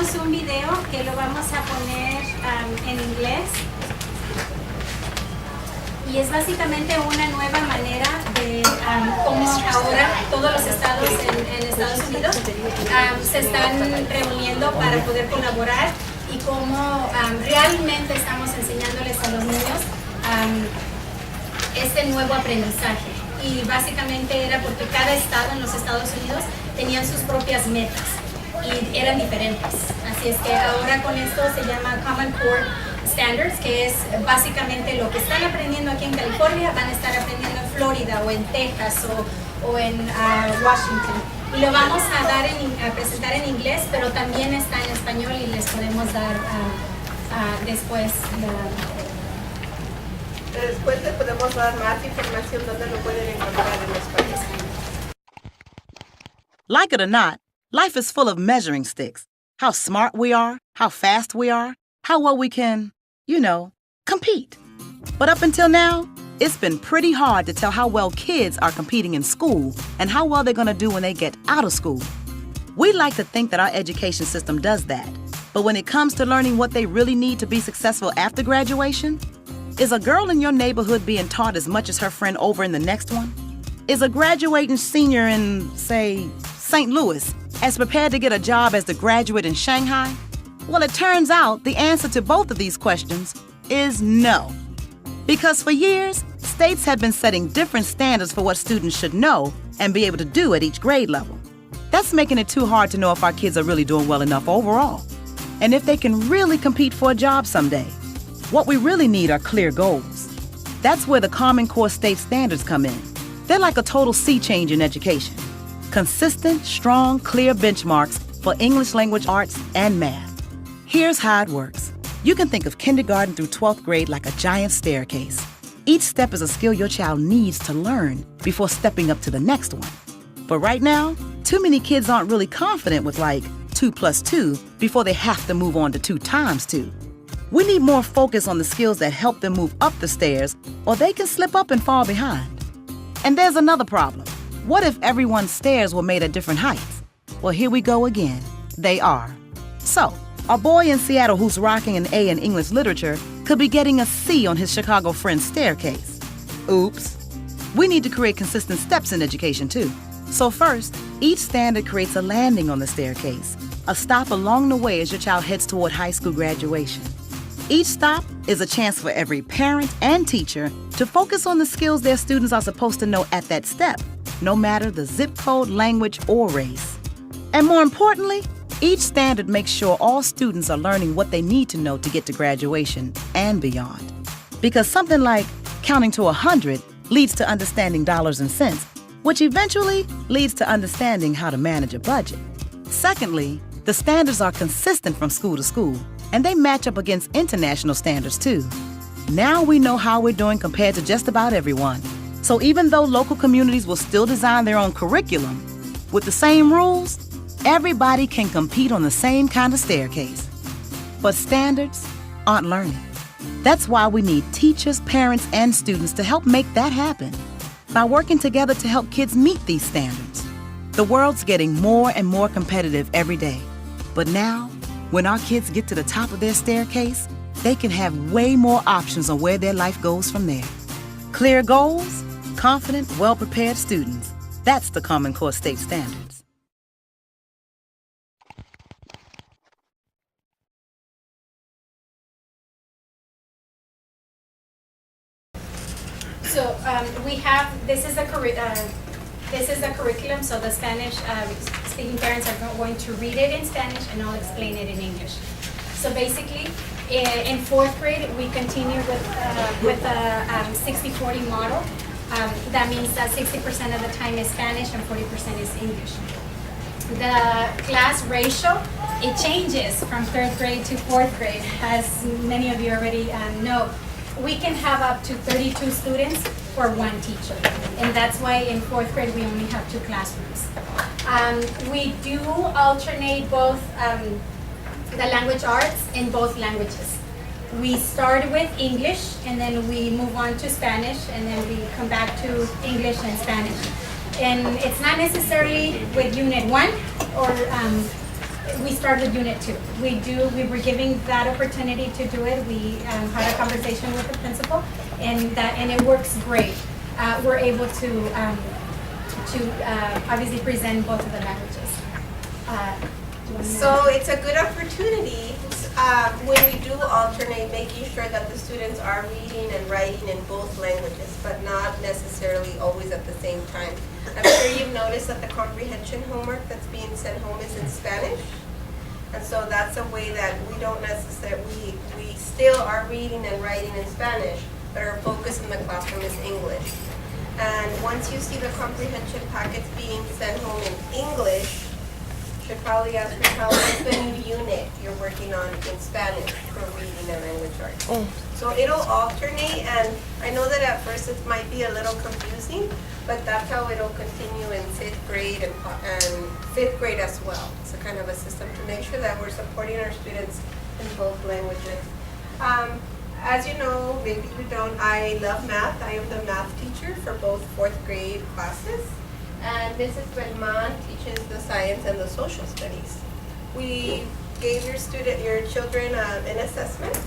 tenemos un video que lo vamos a poner en inglés. Y es básicamente una nueva manera de cómo ahora todos los estados en Estados Unidos se están reuniendo para poder colaborar y cómo realmente estamos enseñándoles a los niños este nuevo aprendizaje. Y básicamente era porque cada estado en los Estados Unidos tenían sus propias metas y eran diferentes. Así es que ahora con esto se llama Common Core Standards, que es básicamente lo que están aprendiendo aquí en California, van a estar aprendiendo en Florida o en Texas o en Washington. Y lo vamos a presentar en inglés, pero también está en español y les podemos dar después Después les podemos dar más información donde lo pueden encontrar en español. Like it or not, life is full of measuring sticks. How smart we are, how fast we are, how well we can, compete. But up until now, it's been pretty hard to tell how well kids are competing in school and how well they're going to do when they get out of school. We like to think that our education system does that. But when it comes to learning what they really need to be successful after graduation, is a girl in your neighborhood being taught as much as her friend over in the next one? Is a graduating senior in, say, St. Louis as prepared to get a job as the graduate in Shanghai? Well, it turns out the answer to both of these questions is no. Because for years, states have been setting different standards for what students should know and be able to do at each grade level. That's making it too hard to know if our kids are really doing well enough overall, and if they can really compete for a job someday. What we really need are clear goals. That's where the Common Core state standards come in. They're like a total sea change in education. Consistent, strong, clear benchmarks for English language arts and math. Here's how it works. You can think of kindergarten through 12th grade like a giant staircase. Each step is a skill your child needs to learn before stepping up to the next one. But right now, too many kids aren't really confident with like 2 plus 2 before they have to move on to 2 times 2. We need more focus on the skills that help them move up the stairs, or they can slip up and fall behind. And there's another problem. What if everyone's stairs were made at different heights? Well, here we go again. They are. So, a boy in Seattle who's rocking an A in English literature could be getting a C on his Chicago friend's staircase. Oops. We need to create consistent steps in education, too. So first, each standard creates a landing on the staircase, a stop along the way as your child heads toward high school graduation. Each stop is a chance for every parent and teacher to focus on the skills their students are supposed to know at that step, no matter the zip code, language, or race. And more importantly, each standard makes sure all students are learning what they need to know to get to graduation and beyond. Because something like counting to 100 leads to understanding dollars and cents, which eventually leads to understanding how to manage a budget. Secondly, the standards are consistent from school to school, and they match up against international standards too. Now we know how we're doing compared to just about everyone. So even though local communities will still design their own curriculum, with the same rules, everybody can compete on the same kind of staircase. But standards aren't learning. That's why we need teachers, parents, and students to help make that happen by working together to help kids meet these standards. The world's getting more and more competitive every day. But now, when our kids get to the top of their staircase, they can have way more options on where their life goes from there. Clear goals, confident, well-prepared students. That's the Common Core state standards. So we have, this is the curriculum, so the Spanish speaking parents are going to read it in Spanish and I'll explain it in English. So basically, in 4th grade, we continue with a 60-40 model. That means that 60% of the time is Spanish and 40% is English. The class ratio, it changes from 3rd grade to 4th grade, as many of you already know. We can have up to 32 students for 1 teacher, and that's why in 4th grade we only have 2 classrooms. We do alternate both the language arts in both languages. We start with English, and then we move on to Spanish, and then we come back to English and Spanish. And it's not necessarily with Unit 1 or we started Unit 2. We were giving that opportunity to do it. We had a conversation with the principal, and it works great. We're able to obviously present both of the languages. So it's a good opportunity when we do alternate, making sure that the students are reading and writing in both languages, but not necessarily always at the same time. I'm sure you've noticed that the comprehension homework that's being sent home is in Spanish. And so that's a way that we don't necessarily, we still are reading and writing in Spanish, but our focus in the classroom is English. And once you see the comprehension packets being sent home in English, you should probably ask yourself what's the new unit you're working on in Spanish for reading and language arts. So it'll alternate, and I know that at first it might be a little confusing, but that's how it'll continue in 5th grade and 5th grade as well. It's a kind of a system to make sure that we're supporting our students in both languages. As you know, maybe you don't, I love math. I am the math teacher for both 4th grade classes. And Mrs. Belmont teaches the science and the social studies. We gave your children an assessment,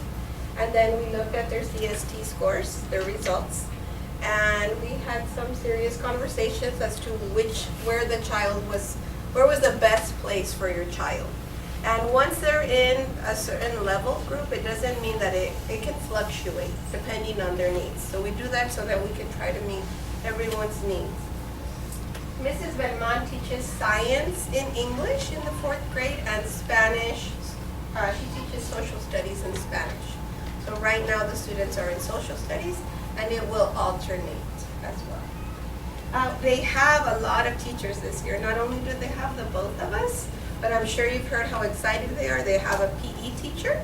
and then we looked at their CST scores, their results, and we had some serious conversations as to where was the best place for your child. And once they're in a certain level group, it doesn't mean that it can fluctuate depending on their needs. So we do that so that we can try to meet everyone's needs. Mrs. Belmont teaches science in English in the 4th grade and Spanish. She teaches social studies in Spanish. So right now the students are in social studies, and it will alternate as well. They have a lot of teachers this year. Not only do they have the both of us, but I'm sure you've heard how excited they are. They have a PE teacher,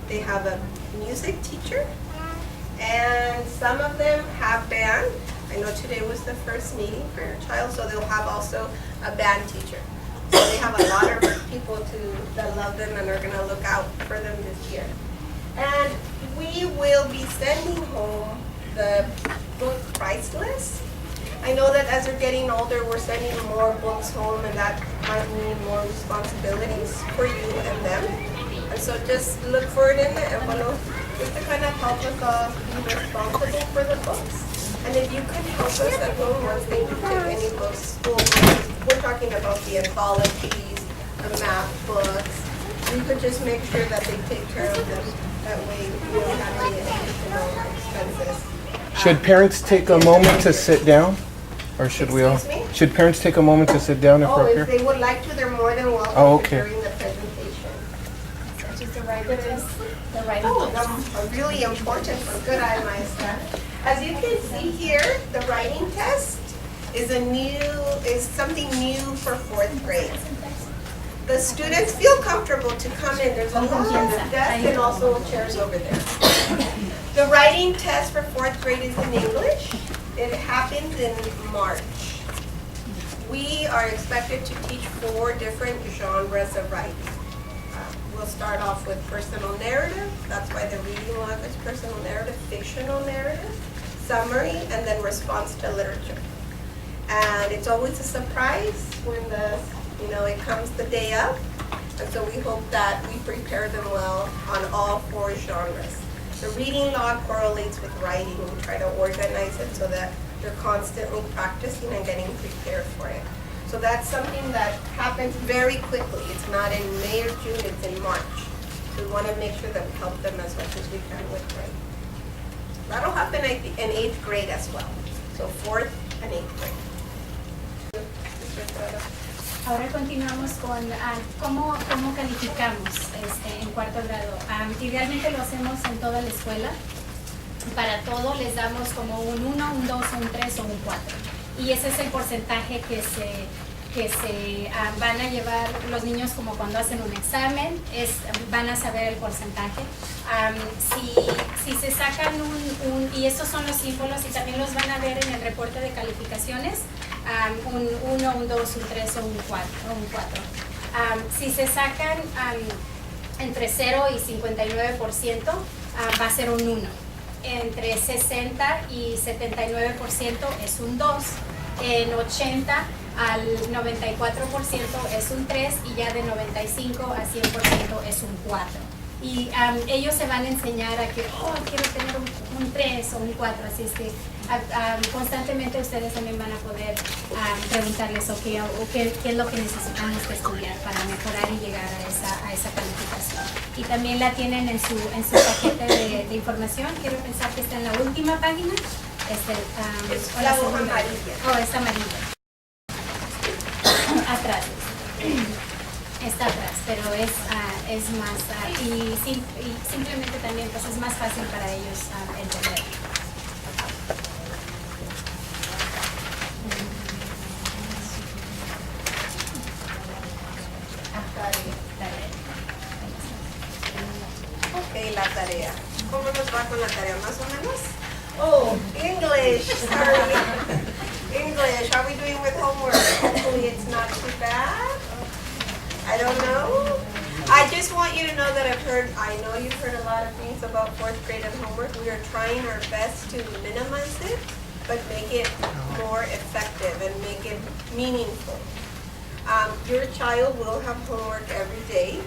they have a music teacher, and some of them have band. I know today was the first meeting for your child, so they'll have also a band teacher. So they have a lot of people that love them and are going to look out for them this year. And we will be sending home the book price list. I know that as they're getting older, we're sending more books home, and that might mean more responsibilities for you and them. And so just look for it in the envelope, just to kind of help us all be responsible for the books. And if you could help us at home once they do take any books, school books, we're talking about the anthologies, the math books, you could just make sure that they take care of them. That way we don't have any additional expenses. Should parents take a moment to sit down? Or should we all? Excuse me? Should parents take a moment to sit down if we're If here? they would like to, they're more than welcome okay. during the presentation. Which is the writing Oh, test. that's really important for good eye eyesight. As you can see here, the writing test is something new for 4th grade. The students feel comfortable to come in. There's a little desk and also chairs over there. The writing test for 4th grade is in English. It happens in March. We are expected to teach 4 different genres of writing. We'll start off with personal narrative. That's why the reading log is personal narrative, fictional narrative, summary, and then response to literature. And it's always a surprise when it comes the day up. And so we hope that we prepare them well on all 4 genres. The reading log correlates with writing. We try to organize it so that they're constantly practicing and getting prepared for it. So that's something that happens very quickly. It's not in May or June, it's in March. We want to make sure that we help them as much as we can with writing. That'll happen in 8th grade as well. So 4th and 8th grade. Ahora continuamos con cómo calificamos en 4º grado. Idealmente lo hacemos en toda la escuela. Para todo les damos como un 1, un 2, un 3 o un 4. Y ese es el porcentaje que se van a llevar los niños como cuando hacen un examen, van a saber el porcentaje. Si se sacan y estos son los símbolos y también los van a ver en el reporte de calificaciones, un 1, un 2, un 3 o un 4. Si se sacan entre 0 y 59%, va a ser un 1. entre 60 y 79% es un 2, en 80 al 94% es un 3 y ya de 95 a 100% es un 4. Y ellos se van a enseñar a que, quiero tener un 3 o un 4, así es que constantemente ustedes también van a poder preguntarles qué es lo que necesitamos que estudiar para mejorar y llegar a esa calificación. Y también la tienen en su paquete de información. Quiero pensar que está en la última página. Es la hoja amarilla. Es amarilla. Atrás. Está atrás, pero es más, y simplemente también pues es más fácil para ellos entender. Ok, la tarea. ¿Cómo nos va con la tarea? ¿Más o menos? Oh, English, sorry. English, how are we doing with homework? Hopefully it's not too bad. I don't know. I just want you to know that I know you've heard a lot of things about 4th grade and homework. We are trying our best to minimize it, but make it more effective and make it meaningful. Your child will have homework every day.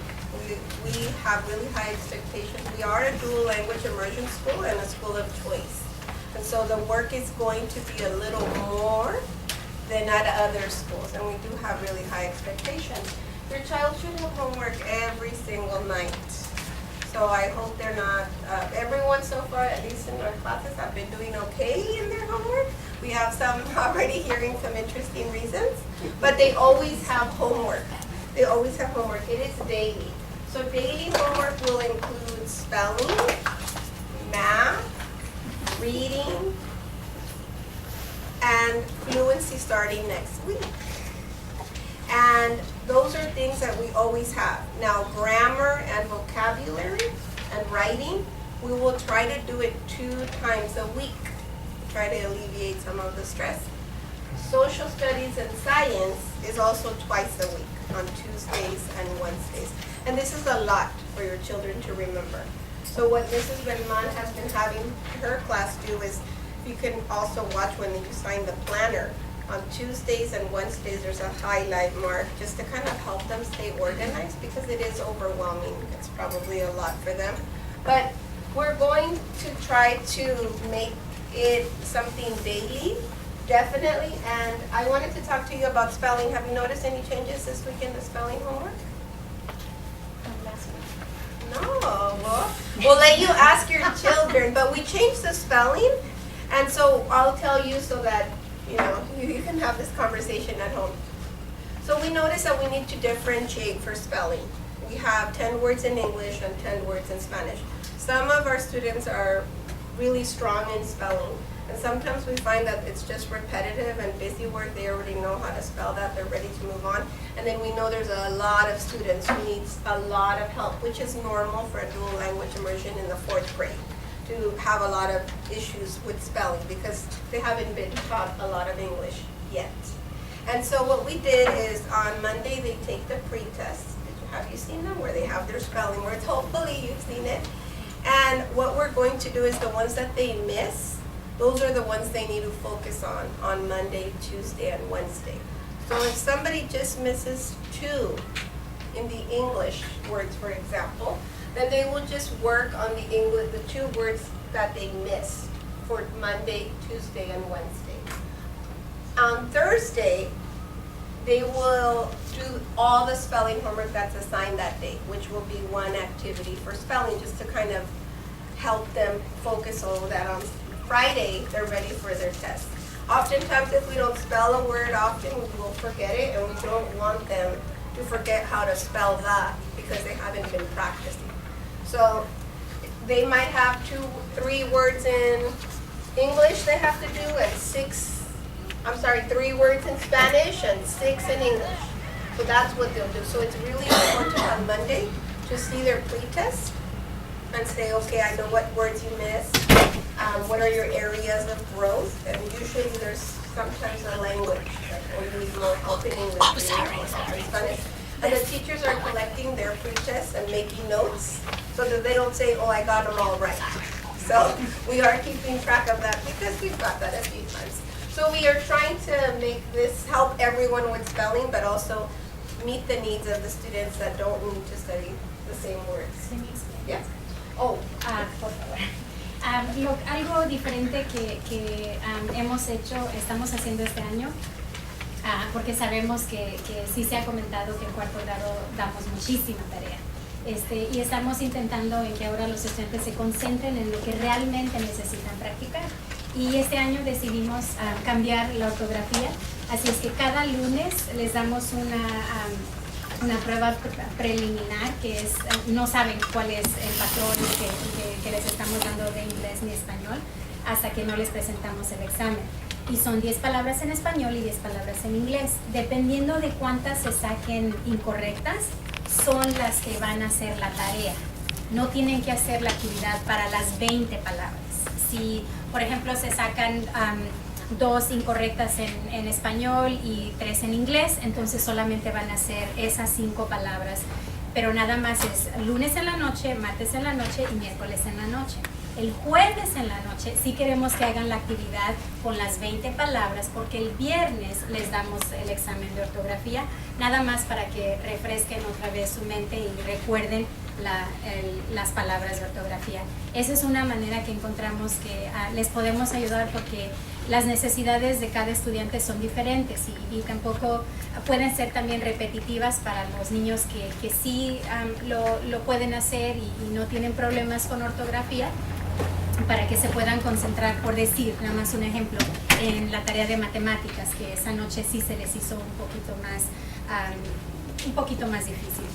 We have really high expectations. We are a dual language immersion school and a school of choice. And so the work is going to be a little more than at other schools, and we do have really high expectations. Your child should have homework every single night. So I hope they're not, everyone so far, at least in our classes, have been doing okay in their homework. We have some already hearing some interesting reasons, but they always have homework. They always have homework. It is daily. So daily homework will include spelling, math, reading, and fluency starting next week. And those are things that we always have. Now, grammar and vocabulary and writing, we will try to do it 2 times a week, try to alleviate some of the stress. Social studies and science is also twice a week, on Tuesdays and Wednesdays. And this is a lot for your children to remember. So what Mrs. Belmont has been having her class do is, you can also watch when you sign the planner. On Tuesdays and Wednesdays, there's a highlight mark just to kind of help them stay organized, because it is overwhelming. It's probably a lot for them. But we're going to try to make it something daily, definitely. And I wanted to talk to you about spelling. Have you noticed any changes this week in the spelling homework? No. Well, we'll let you ask your children, but we changed the spelling. And so I'll tell you so that you can have this conversation at home. So we noticed that we need to differentiate for spelling. We have 10 words in English and 10 words in Spanish. Some of our students are really strong in spelling, and sometimes we find that it's just repetitive and busy work. They already know how to spell that, they're ready to move on. And then we know there's a lot of students who needs a lot of help, which is normal for a dual language immersion in the 4th grade. To have a lot of issues with spelling because they haven't been taught a lot of English yet. And so what we did is on Monday they take the pre-test. Have you seen them? Where they have their spelling words. Hopefully you've seen it. And what we're going to do is the ones that they miss, those are the ones they need to focus on Monday, Tuesday, and Wednesday. So if somebody just misses 2 in the English words, for example, then they will just work on the 2 words that they missed for Monday, Tuesday, and Wednesday. On Thursday, they will do all the spelling homework that's assigned that day, which will be one activity for spelling, just to kind of help them focus on that. On Friday, they're ready for their test. Oftentimes, if we don't spell a word often, we will forget it, and we don't want them to forget how to spell that because they haven't been practicing. So they might have 3 words in English they have to do, and 3 words in Spanish and 6 in English. So that's what they'll do. So it's really important on Monday to see their pre-test and say, okay, I know what words you missed, what are your areas of growth, and usually there's sometimes a language or you need more help in English, in Spanish. And the teachers are collecting their pre-tests and making notes so that they don't say, oh, I got them all right. So we are keeping track of that because we've got that a few times. So we are trying to make this help everyone with spelling, but also meet the needs of the students that don't need to study the same words. Yeah. Oh, Por favor. Algo diferente que hemos hecho, estamos haciendo este año, porque sabemos que sí se ha comentado que en cuarto grado damos muchísima tarea. Y estamos intentando en que ahora los estudiantes se concentren en lo que realmente necesitan practicar. Y este año decidimos cambiar la ortografía, así es que cada lunes les damos una prueba preliminar que es, no saben cuál es el patrón que les estamos dando de inglés ni español hasta que no les presentamos el examen. Y son 10 palabras en español y 10 palabras en inglés. Dependiendo de cuántas se saquen incorrectas, son las que van a hacer la tarea. No tienen que hacer la actividad para las 20 palabras. Si, por ejemplo, se sacan 2 incorrectas en español y 3 en inglés, entonces solamente van a hacer esas 5 palabras. Pero nada más es lunes en la noche, martes en la noche y miércoles en la noche. El jueves en la noche sí queremos que hagan la actividad con las 20 palabras porque el viernes les damos el examen de ortografía, nada más para que refresquen otra vez su mente y recuerden las palabras de ortografía. Esa es una manera que encontramos que les podemos ayudar porque las necesidades de cada estudiante son diferentes y tampoco pueden ser también repetitivas para los niños que sí lo pueden hacer y no tienen problemas con ortografía, para que se puedan concentrar, por decir, nada más un ejemplo, en la tarea de matemáticas, que esa noche sí se les hizo un poquito más difícil.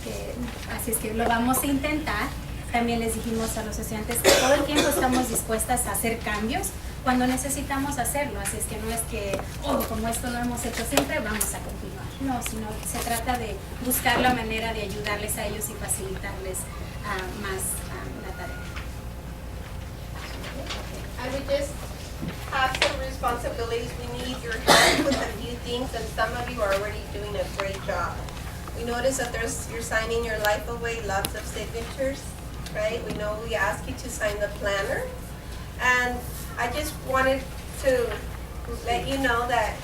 Así es que lo vamos a intentar. También les dijimos a los estudiantes que todo el tiempo estamos dispuestas a hacer cambios cuando necesitamos hacerlo. Así es que no es que, como esto lo hemos hecho siempre, vamos a continuar. No, sino se trata de buscar la manera de ayudarles a ellos y facilitarles más la tarea. I would just have some responsibilities. We need your help with a few things, and some of you are already doing a great job. We notice that you're signing your life away, lots of signatures, right? We know we ask you to sign the planner. And I just wanted to let you know that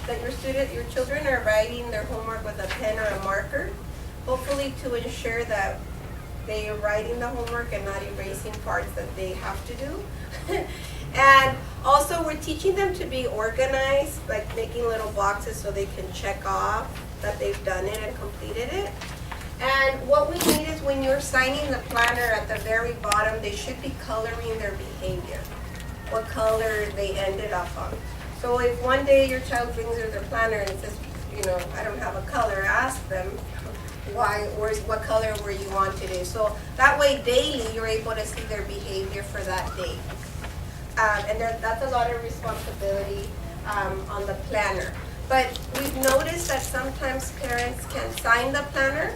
your children are writing their homework with a pen or a marker, hopefully to ensure that they are writing the homework and not erasing parts that they have to do. And also we're teaching them to be organized, like making little boxes so they can check off that they've done it and completed it. And what we need is when you're signing the planner at the very bottom, they should be coloring their behavior, what color they ended up on. So if one day your child brings her their planner and says, I don't have a color, ask them what color were you on today. So that way daily you're able to see their behavior for that day. And that's a lot of responsibility on the planner. But we've noticed that sometimes parents can sign the planner,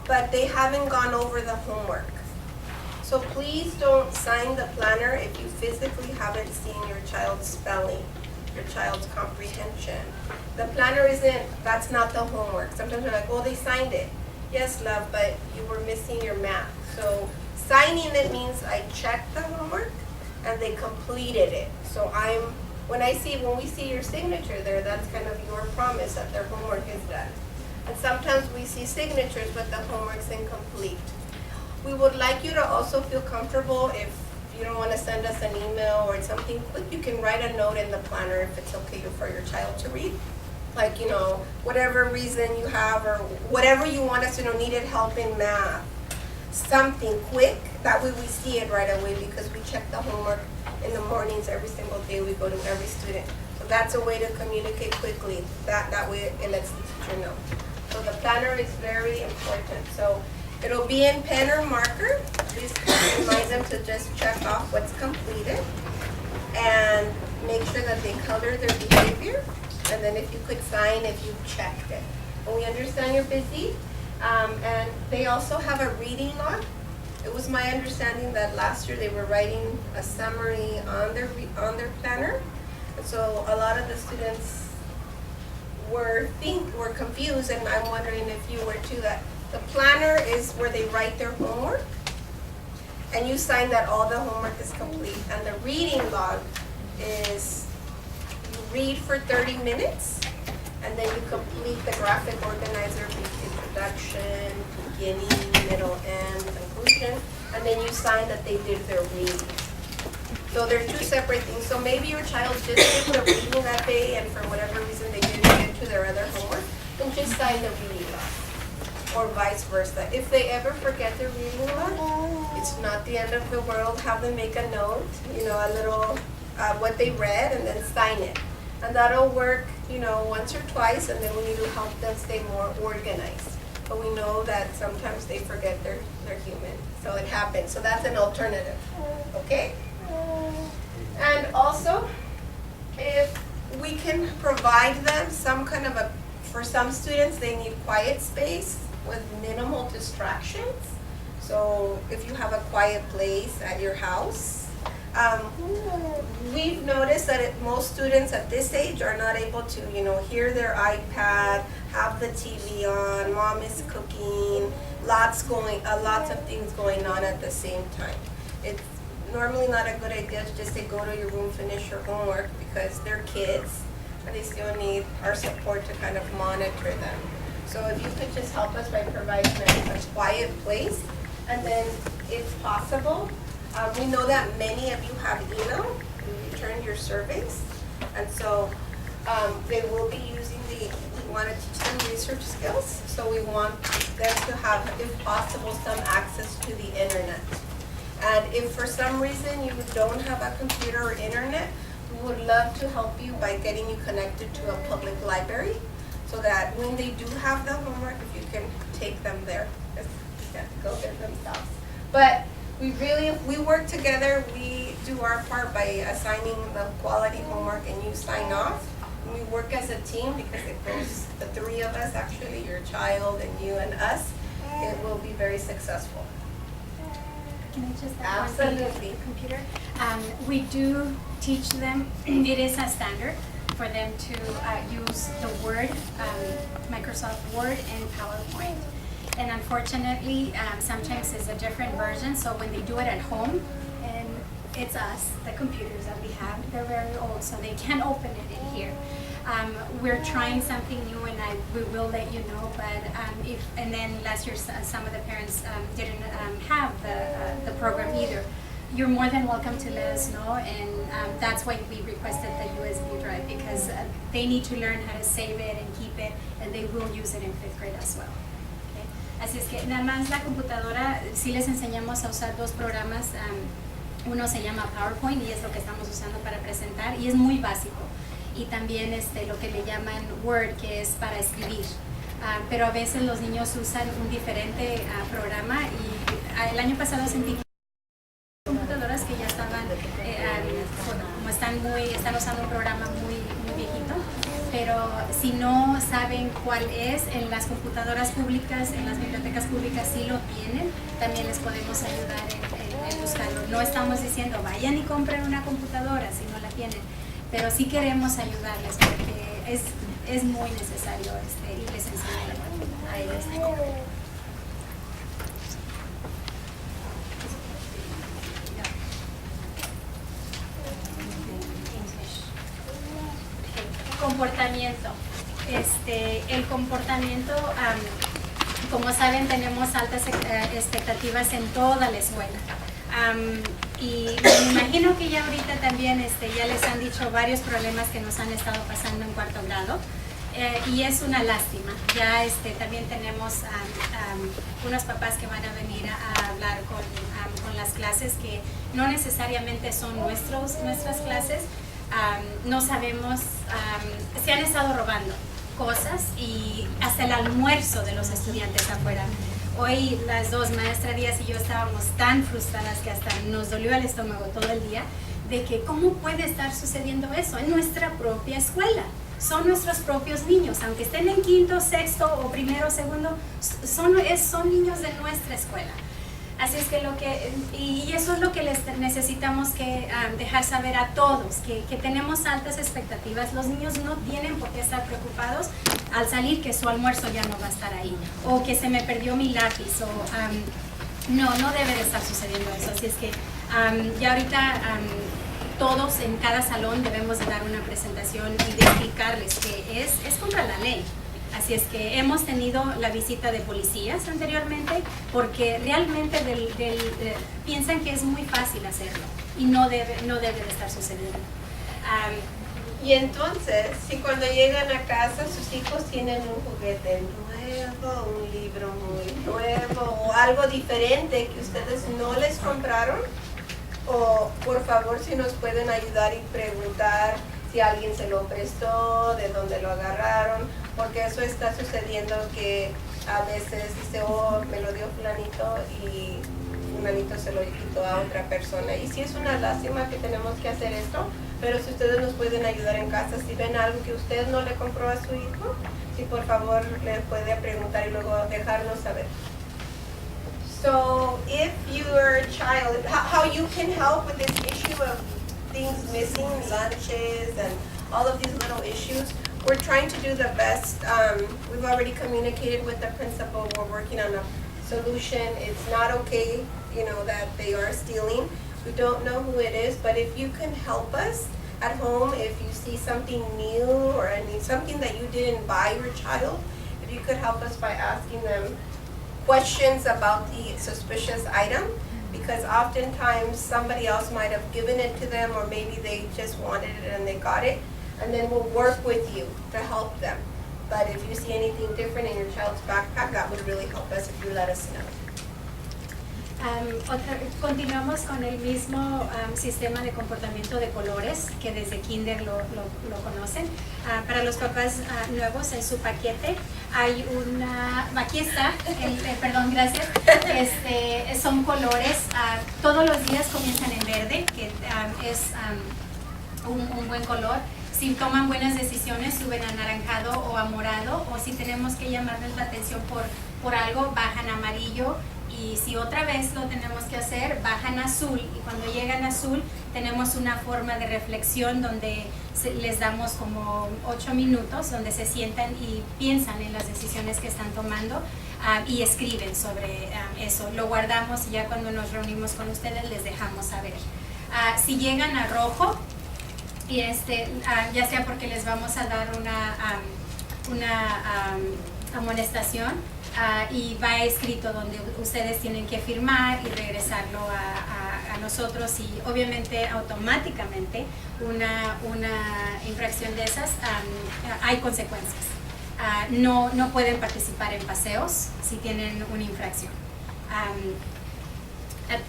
but they haven't gone over the homework. So please don't sign the planner if you physically haven't seen your child's spelling, your child's comprehension. The planner that's not the homework. Sometimes we're like, they signed it. Yes, love, but you were missing your math. So signing it means I checked the homework and they completed it. So when we see your signature there, that's kind of your promise that their homework is done. And sometimes we see signatures, but the homework's incomplete. We would like you to also feel comfortable if you don't want to send us an email or something quick, you can write a note in the planner if it's okay for your child to read. Like, whatever reason you have or whatever you want us to know, needed help in math. Something quick, that way we see it right away because we check the homework in the mornings every single day. We go to every student. So that's a way to communicate quickly. That way it lets the teacher know. So the planner is very important. So it'll be in pen or marker. Please remind them to just check off what's completed and make sure that they color their behavior. And then if you could sign if you checked it. And we understand you're busy. And they also have a reading log. It was my understanding that last year they were writing a summary on their planner. And so a lot of the students were confused, and I'm wondering if you were too, that the planner is where they write their homework. and you sign that all the homework is complete. And the reading log is you read for 30 minutes, and then you complete the graphic organizer, introduction, beginning, middle, end, conclusion, and then you sign that they did their reading. So they're two separate things. So maybe your child just did the reading that day, and for whatever reason they didn't get to their other homework, then just sign the reading log, or vice versa. If they ever forget their reading log, it's not the end of the world. Have them make a note, a little what they read, and then sign it. And that'll work, once or twice, and then we need to help them stay more organized. But we know that sometimes they forget they're human, so it happens. So that's an alternative, okay? And also, if we can provide them some kind of for some students, they need quiet space with minimal distractions. So if you have a quiet place at your house, we've noticed that most students at this age are not able to, hear their iPad, have the TV on, mom is cooking, lots of things going on at the same time. It's normally not a good idea to just say go to your room, finish your homework, because they're kids and they still need our support to kind of monitor them. So if you could just help us by providing them a quiet place, and then if possible, we know that many of you have email, you returned your surveys, and so they will be using we want to teach them research skills, so we want them to have, if possible, some access to the internet. And if for some reason you don't have a computer or internet, we would love to help you by getting you connected to a public library, so that when they do have the homework, if you can take them there, because they have to go there themselves. But if we work together, we do our part by assigning the quality homework, and you sign off. And we work as a team, because it goes the three of us, actually, your child and you and us, it will be very successful. Can I just add one thing? Absolutely. Computer? We do teach them, it is a standard for them to use the Word, Microsoft Word and PowerPoint. And unfortunately, sometimes it's a different version, so when they do it at home, and it's us, the computers that we have, they're very old, so they can't open it in here. We're trying something new, and we will let you know, but and then last year some of the parents didn't have the program either. You're more than welcome to let us know, and that's why we requested the USB drive, because they need to learn how to save it and keep it, and they will use it in 5th grade as well. Okay? Así es que nada más la computadora, sí les enseñamos a usar dos programas. Uno se llama PowerPoint y es lo que estamos usando para presentar, y es muy básico. Y también lo que le llaman Word, que es para escribir. Pero a veces los niños usan un diferente programa, y el año pasado sentí computadoras que ya estaban, como están usando un programa muy viejito, pero si no saben cuál es, en las computadoras públicas, en las bibliotecas públicas sí lo tienen, también les podemos ayudar en buscarlo. No estamos diciendo vayan y compren una computadora si no la tienen, pero sí queremos ayudarles, porque es muy necesario irles enseñando a ellos. Comportamiento. El comportamiento, como saben, tenemos altas expectativas en toda la escuela. Y me imagino que ya ahorita también ya les han dicho varios problemas que nos han estado pasando en 4º grado. Y es una lástima. Ya también tenemos unos papás que van a venir a hablar con las clases, que no necesariamente son nuestras clases. No sabemos, se han estado robando cosas, y hasta el almuerzo de los estudiantes afuera. Hoy las dos, maestra Díaz y yo, estábamos tan frustradas que hasta nos dolió el estómago todo el día, de que cómo puede estar sucediendo eso en nuestra propia escuela. Son nuestros propios niños, aunque estén en 5º, 6º o 1º, 2º, son niños de nuestra escuela. Así es que y eso es lo que les necesitamos que dejar saber a todos, que tenemos altas expectativas. Los niños no tienen por qué estar preocupados al salir que su almuerzo ya no va a estar ahí, o que se me perdió mi lápiz, no debe de estar sucediendo eso. Así es que ya ahorita todos en cada salón debemos de dar una presentación y de explicarles que es contra la ley. Así es que hemos tenido la visita de policías anteriormente porque realmente piensan que es muy fácil hacerlo y no debe de estar sucediendo. Y entonces, si cuando llegan a casa sus hijos tienen un juguete nuevo, un libro muy nuevo o algo diferente que ustedes no les compraron, o por favor si nos pueden ayudar y preguntar si alguien se lo prestó, de dónde lo agarraron, porque eso está sucediendo que a veces dice, oh, me lo dio fulanito y fulanito se lo quitó a otra persona. Y sí es una lástima que tenemos que hacer esto, pero si ustedes nos pueden ayudar en casa, si ven algo que usted no le compró a su hijo, si por favor le puede preguntar y luego dejarnos saber. So if your child, how you can help with this issue of things missing, lunches and all of these little issues, we're trying to do the best. We've already communicated with the principal. We're working on a solution. It's not okay, you know, that they are stealing. We don't know who it is, but if you can help us at home, if you see something new or something that you didn't buy your child, if you could help us by asking them questions about the suspicious item, because oftentimes somebody else might have given it to them, or maybe they just wanted it and they got it, and then we'll work with you to help them. But if you see anything different in your child's backpack, that would really help us if you let us know. Continuamos con el mismo sistema de comportamiento de colores que desde kinder lo conocen. Para los papás nuevos en su paquete hay aquí está, perdón, gracias, son colores, todos los días comienzan en verde, que es un buen color. Si toman buenas decisiones, suben a anaranjado o a morado, o si tenemos que llamarles la atención por algo, bajan a amarillo. Y si otra vez lo tenemos que hacer, bajan a azul, y cuando llegan a azul tenemos una forma de reflexión donde les damos como 8 minutos, donde se sientan y piensan en las decisiones que están tomando y escriben sobre eso. Lo guardamos y ya cuando nos reunimos con ustedes les dejamos saber. Si llegan a rojo, y ya sea porque les vamos a dar una amonestación, y va escrito donde ustedes tienen que firmar y regresarlo a nosotros, y obviamente automáticamente una infracción de esas hay consecuencias. No pueden participar en paseos si tienen una infracción.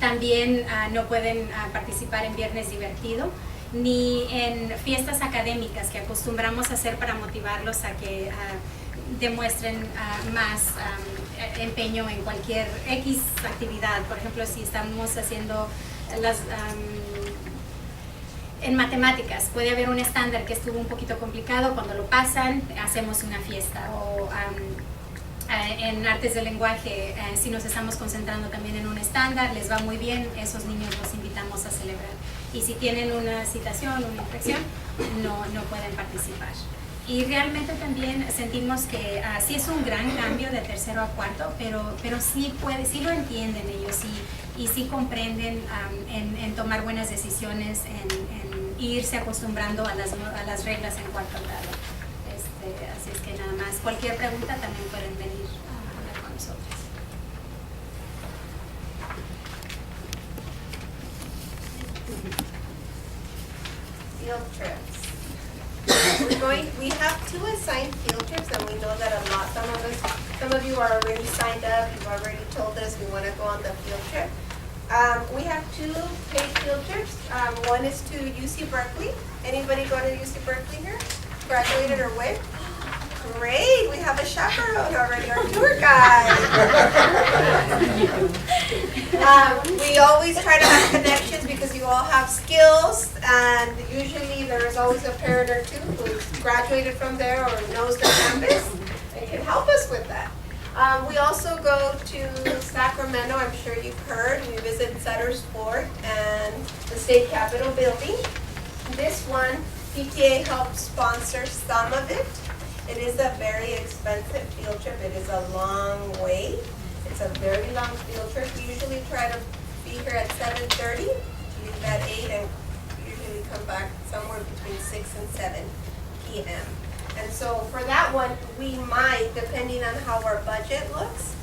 También no pueden participar en Viernes Divertido, ni en fiestas académicas que acostumbramos a hacer para motivarlos a que demuestren más empeño en cualquier X actividad. Por ejemplo, si estamos haciendo en matemáticas, puede haber un estándar que estuvo un poquito complicado, cuando lo pasan hacemos una fiesta, o en artes del lenguaje, si nos estamos concentrando también en un estándar, les va muy bien, esos niños los invitamos a celebrar. Y si tienen una citación, una infracción, no pueden participar. Y realmente también sentimos que sí es un gran cambio de tercero a cuarto, pero sí lo entienden ellos, y sí comprenden en tomar buenas decisiones, en irse acostumbrando a las reglas en cuarto grado. Así es que nada más, cualquier pregunta también pueden venir a hablar con nosotros. Field trips. We have 2 assigned field trips, and we know that some of you are already signed up. You've already told us we want to go on the field trip. We have 2 paid field trips. One is to UC Berkeley. Anybody go to UC Berkeley here? Graduated or with? Great, we have a chaperone already, our tour guide. We always try to have connections because you all have skills, and usually there is always a parent or two who's graduated from there or knows the campus and can help us with that. We also go to Sacramento. I'm sure you've heard. We visit Sutter's Fort and the State Capitol building. This one, PTA helped sponsor some of it. It is a very expensive field trip. It is a long way. It It's a very long field trip. We usually try to be here at 7:30, leave at 8, and usually come back somewhere between 6 and 7 p.m. And so for that one, we might, depending on how our budget looks,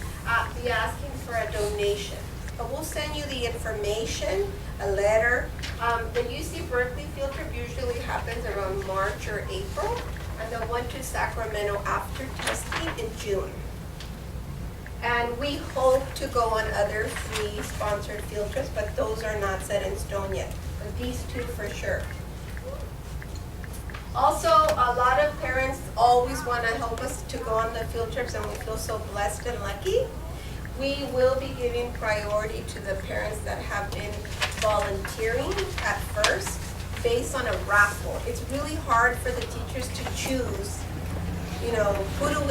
be asking for a donation. But we'll send you the information, a letter. The UC Berkeley field trip usually happens around March or April, and the one to Sacramento after testing in June. And we hope to go on other free sponsored field trips, but those are not set in stone yet. But these two for sure. Also, a lot of parents always want to help us to go on the field trips, and we feel so blessed and lucky. We will be giving priority to the parents that have been volunteering at first based on a raffle. It's really hard for the teachers to choose, you know,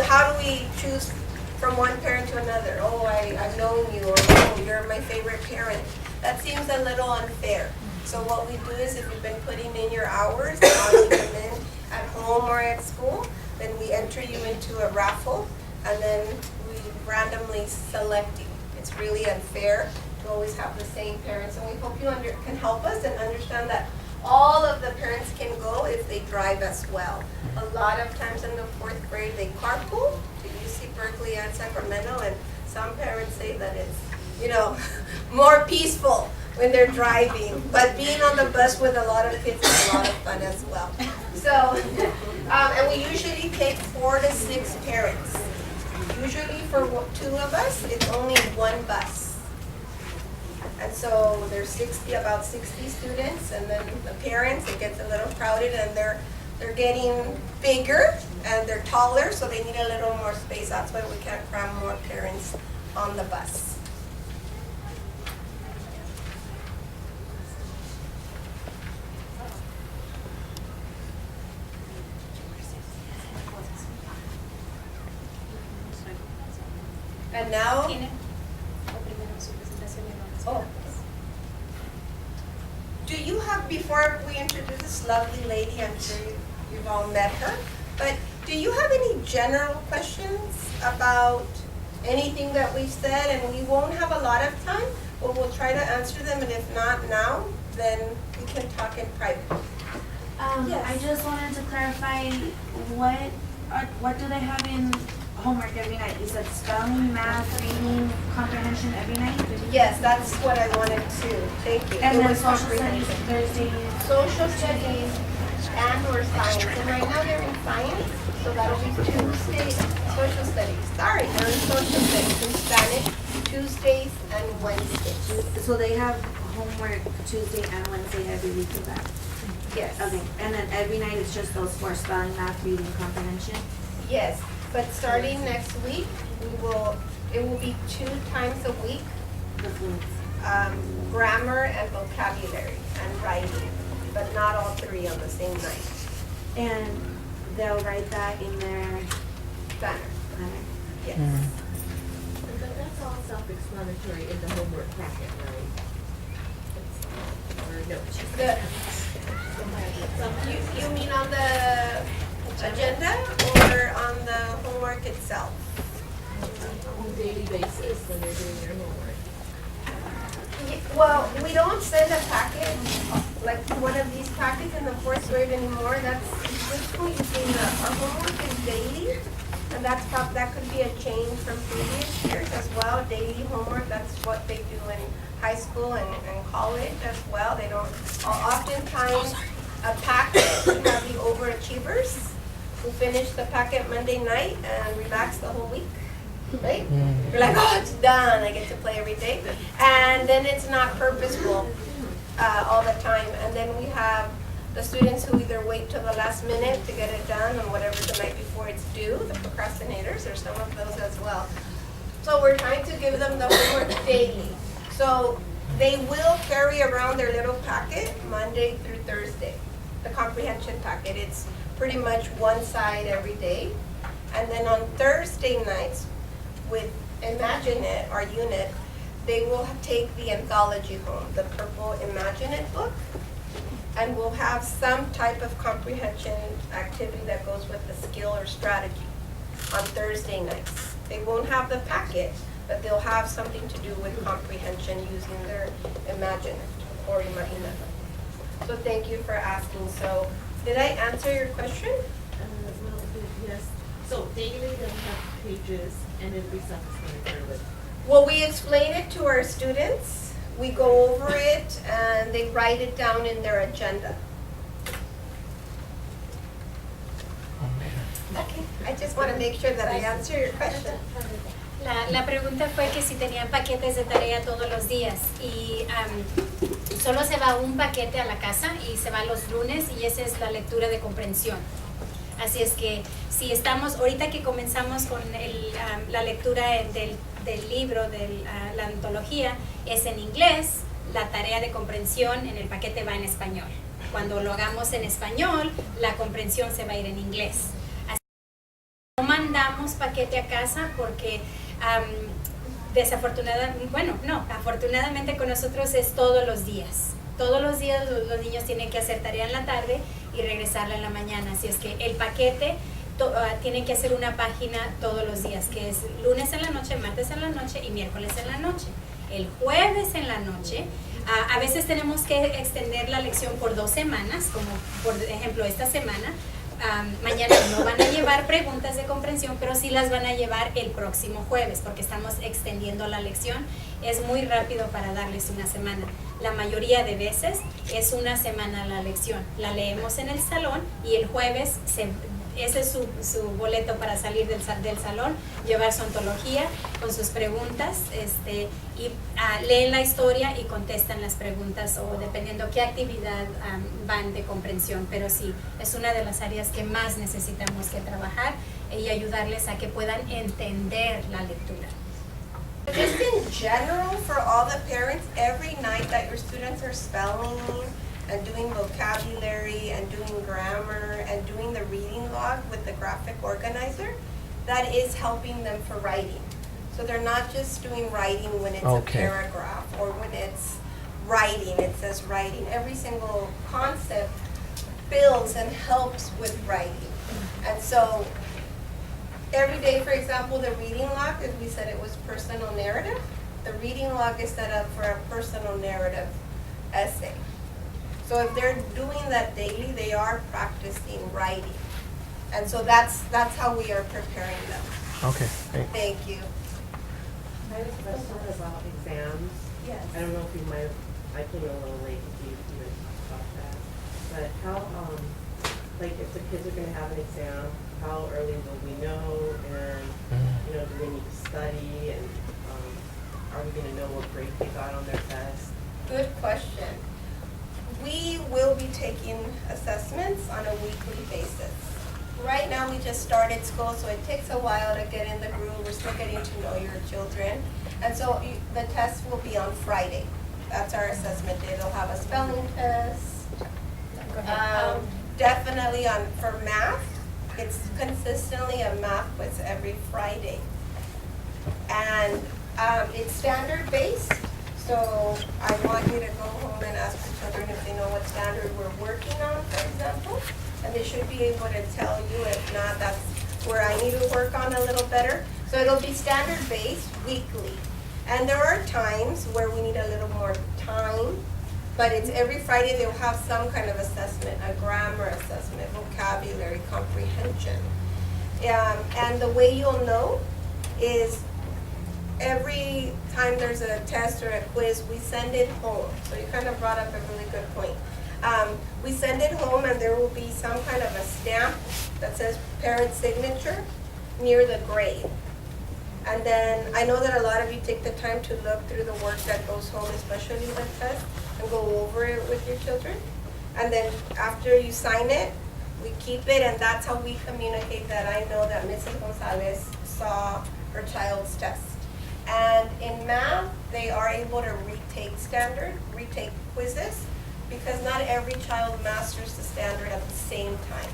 how do we choose from one parent to another? Oh, I've known you, or oh, you're my favorite parent. That seems a little unfair. So what we do is if you've been putting in your hours, logging them in at home or at school, then we enter you into a raffle, and then we randomly select you. It's really unfair to always have the same parents, and we hope you can help us and understand that all of the parents can go if they drive as well. A lot of times in the 4th grade, they carpool to UC Berkeley and Sacramento, and some parents say that it's, you know, more peaceful when they're driving. But being on the bus with a lot of kids is a lot of fun as well. So, and we usually take 4 to 6 parents. Usually for 2 of us, it's only 1 bus. And so there's about 60 students, and then the parents, it gets a little crowded, and they're getting bigger and they're taller, so they need a little more space. That's why we can't cram more parents on the bus. And now, oh, do you have, before we introduce this lovely lady, I'm sure you've all met her, but do you have any general questions about anything that we've said? And we won't have a lot of time, but we'll try to answer them, and if not now, then we can talk in private. Yes. I just wanted to clarify, what do they have in homework every night? You said spelling, math, reading, comprehension every night? Yes, that's what I wanted to. Thank you. And It then was social studies comprehension. Thursdays? Social studies and or science. And right now they're in science, so that'll be Tuesday. Social studies. Sorry, they're in social studies in Spanish, Tuesdays and Wednesdays. So they have homework Tuesday and Wednesday every week for that? Yes. Okay, and then every night it's just those 4: spelling, math, reading, comprehension? Yes, but starting next week, it will be 2 times a week, The fluids. grammar and vocabulary and writing, but not all 3 on the same night. And they'll write that in their Planner. planner? Yes. But that's all self-explanatory in the homework packet, right? Or no? You mean on the agenda or on the homework itself? On a daily basis when they're doing their homework. Well, we don't send a packet, like one of these packets in the 4th grade anymore. That's our homework is daily, and that could be a change from previous years as well. Daily homework, that's what they do in high school and college as well. They don't, oftentimes a packet would have the overachievers who finish the packet Monday night and relax the whole week. Right? You're like, oh, it's done. I get to play every day. And then it's not purposeful all the time. And then we have the students who either wait till the last minute to get it done and whatever the night before it's due, the procrastinators. There's some of those as well. So we're trying to give them the homework daily. So they will carry around their little packet Monday through Thursday, the comprehension packet. It's pretty much one side every day. And then on Thursday nights, with Imagine It, our unit, they will take the anthology home, the purple Imagine It book, and we'll have some type of comprehension activity that goes with the skill or strategy on Thursday nights. They won't have the packet, but they'll have something to do with comprehension using their imagine or imagina. So thank you for asking. So did I answer your question? Well, yes. So daily they'll have pages and it'll be self-explanatory with. Well, we explain it to our students. We go over it and they write it down in their agenda. Oh, man. Okay, I just want to make sure that I answer your question. La pregunta fue que si tenían paquetes de tarea todos los días y solo se va un paquete a la casa y se va los lunes y esa es la lectura de comprensión. Así es que si estamos, ahorita que comenzamos con la lectura del libro, de la antología, es en inglés, la tarea de comprensión en el paquete va en español. Cuando lo hagamos en español, la comprensión se va a ir en inglés. Así que no mandamos paquete a casa porque afortunadamente con nosotros es todos los días. Todos los días los niños tienen que hacer tarea en la tarde y regresarla en la mañana. Así es que el paquete tiene que hacer una página todos los días, que es lunes en la noche, martes en la noche y miércoles en la noche. El jueves en la noche, a veces tenemos que extender la lección por 2 semanas, como por ejemplo esta semana. Mañana no van a llevar preguntas de comprensión, pero sí las van a llevar el próximo jueves, porque estamos extendiendo la lección. Es muy rápido para darles una semana. La mayoría de veces es una semana la lección. La leemos en el salón y el jueves ese es su boleto para salir del salón, llevar su antología con sus preguntas y leen la historia y contestan las preguntas o dependiendo qué actividad van de comprensión. Pero sí, es una de las áreas que más necesitamos que trabajar y ayudarles a que puedan entender la lectura. Just in general, for all the parents, every night that your students are spelling and doing vocabulary and doing grammar and doing the reading log with the graphic organizer, that is helping them for writing. So they're not just doing writing when it's a paragraph or when it's writing, it says writing. Every single concept builds and helps with writing. And so every day, for example, the reading log, as we said, it was personal narrative. The reading log is set up for a personal narrative essay. So if they're doing that daily, they are practicing writing. And so that's how we are preparing them. Okay, thanks. Thank you. I have a question about exams. Yes. I don't know if you might have, I came a little late if you had talked that. But how, like if the kids are gonna have an exam, how early will we know? And, do they need to study? And are we gonna know what grade they got on their test? Good question. We will be taking assessments on a weekly basis. Right now, we just started school, so it takes a while to get in the groove. We're still getting to know your children. And so the test will be on Friday. That's our assessment day. They'll have a spelling test. Definitely for math, it's consistently a math quiz every Friday. And it's standard based. So I want you to go home and ask the children if they know what standard we're working on, for example. And they should be able to tell you. If not, that's where I need to work on a little better. So it'll be standard based weekly. And there are times where we need a little more time, but it's every Friday they'll have some kind of assessment, a grammar assessment, vocabulary, comprehension. And the way you'll know is every time there's a test or a quiz, we send it home. So you kind of brought up a really good point. We send it home and there will be some kind of a stamp that says parent signature near the grade. And then I know that a lot of you take the time to look through the work that goes home, especially the test, and go over it with your children. And then after you sign it, we keep it, and that's how we communicate that I know that Mrs. Gonzalez saw her child's test. And in math, they are able to retake quizzes, because not every child masters the standard at the same time.